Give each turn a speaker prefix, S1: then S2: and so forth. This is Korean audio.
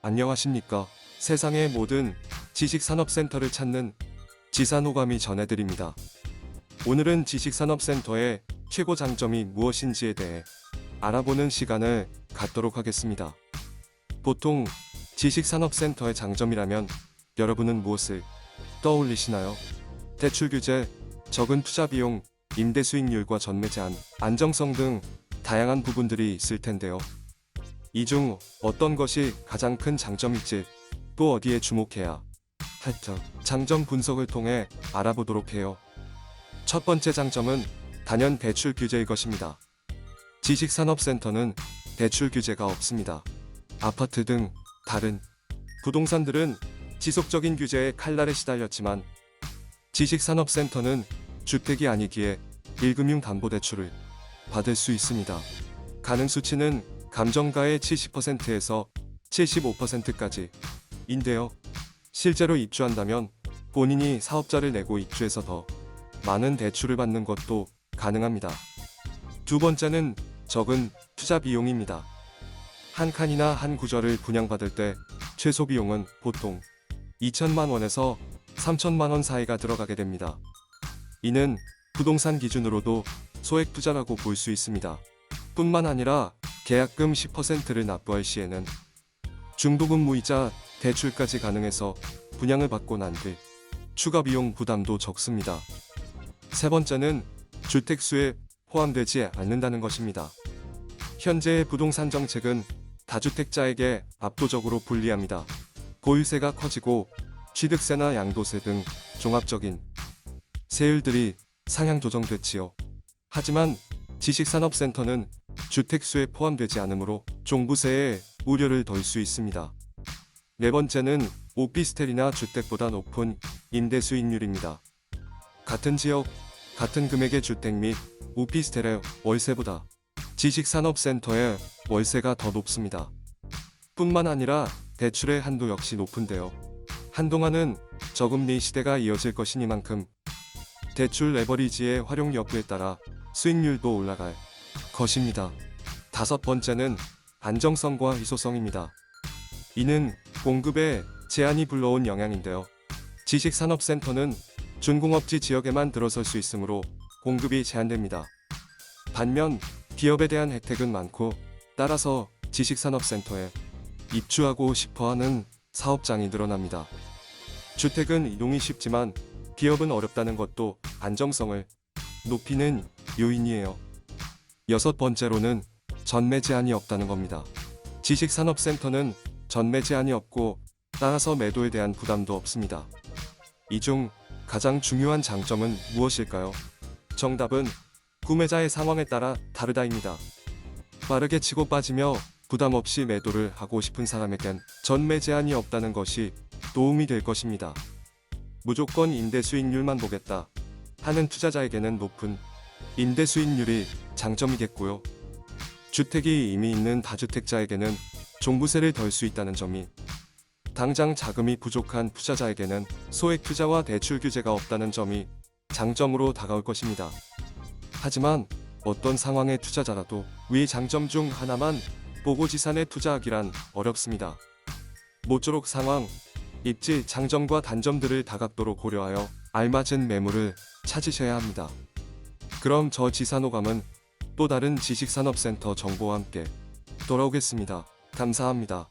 S1: 안녕하십니까. 세상의 모든 지식산업센터를 찾는 지산호감이 전해드립니다. 오늘은 지식산업센터의 최고 장점이 무엇인지에 대해 알아보는 시간을 갖도록 하겠습니다. 보통 지식산업센터의 장점이라면 여러분은 무엇을 떠올리시나요? 대출 규제, 적은 투자 비용, 임대 수익률과 전매 제한, 안정성 등 다양한 부분들이 있을 텐데요. 이 중 어떤 것이 가장 큰 장점일지, 또 어디에 주목해야 할지 장점 분석을 통해 알아보도록 해요. 첫 번째 장점은 단연 대출 규제일 것입니다. 지식산업센터는 대출 규제가 없습니다. 아파트 등 다른 부동산들은 지속적인 규제에 칼날에 시달렸지만 지식산업센터는 주택이 아니기에 1금융담보대출을 받을 수 있습니다. 가능 수치는 감정가의 70%에서 75%까지 인데요. 실제로 입주한다면 본인이 사업자를 내고 입주해서 더 많은 대출을 받는 것도 가능합니다. 두 번째는 적은 투자 비용입니다. 한 칸이나 한 구절을 분양받을 때 최소 비용은 보통 2천만 원에서 3천만 원 사이가 들어가게 됩니다. 이는 부동산 기준으로도 소액 투자라고 볼 수 있습니다. 뿐만 아니라 계약금 10%를 납부할 시에는 중도금 무이자 대출까지 가능해서 분양을 받고 난 뒤 추가 비용 부담도 적습니다. 세 번째는 주택수에 포함되지 않는다는 것입니다. 현재의 부동산 정책은 다주택자에게 압도적으로 불리합니다. 보유세가 커지고 취득세나 양도세 등 종합적인 세율들이 상향 조정됐지요. 하지만 지식산업센터는 주택수에 포함되지 않으므로 종부세에 우려를 덜 수 있습니다. 네 번째는 오피스텔이나 주택보다 높은 임대 수익률입니다. 같은 지역, 같은 금액의 주택 및 오피스텔의 월세보다 지식산업센터의 월세가 더 높습니다. 뿐만 아니라 대출의 한도 역시 높은데요. 한동안은 저금리 시대가 이어질 것이니만큼 대출 레버리지의 활용 여부에 따라 수익률도 올라갈 것입니다. 다섯 번째는 안정성과 희소성입니다. 이는 공급에 제한이 불러온 영향인데요. 지식산업센터는 준공업지 지역에만 들어설 수 있으므로 공급이 제한됩니다. 반면 기업에 대한 혜택은 많고, 따라서 지식산업센터에 입주하고 싶어하는 사업장이 늘어납니다. 주택은 이동이 쉽지만 기업은 어렵다는 것도 안정성을 높이는 요인이에요. 여섯 번째로는 전매 제한이 없다는 겁니다. 지식산업센터는 전매 제한이 없고 따라서 매도에 대한 부담도 없습니다. 이 중 가장 중요한 장점은 무엇일까요? 정답은 구매자의 상황에 따라 다르다입니다. 빠르게 치고 빠지며 부담 없이 매도를 하고 싶은 사람에겐 전매 제한이 없다는 것이 도움이 될 것입니다. 무조건 임대 수익률만 보겠다 하는 투자자에게는 높은 임대 수익률이 장점이겠고요. 주택이 이미 있는 다주택자에게는 종부세를 덜 수 있다는 점이, 당장 자금이 부족한 투자자에게는 소액 투자와 대출 규제가 없다는 점이 장점으로 다가올 것입니다. 하지만 어떤 상황의 투자자라도 위 장점 중 하나만 보고 지산에 투자하기란 어렵습니다. 모쪼록 상황, 입지, 장점과 단점들을 다각도로 고려하여 알맞은 매물을 찾으셔야 합니다. 그럼 저 지산호감은 또 다른 지식산업센터 정보와 함께 돌아오겠습니다. 감사합니다.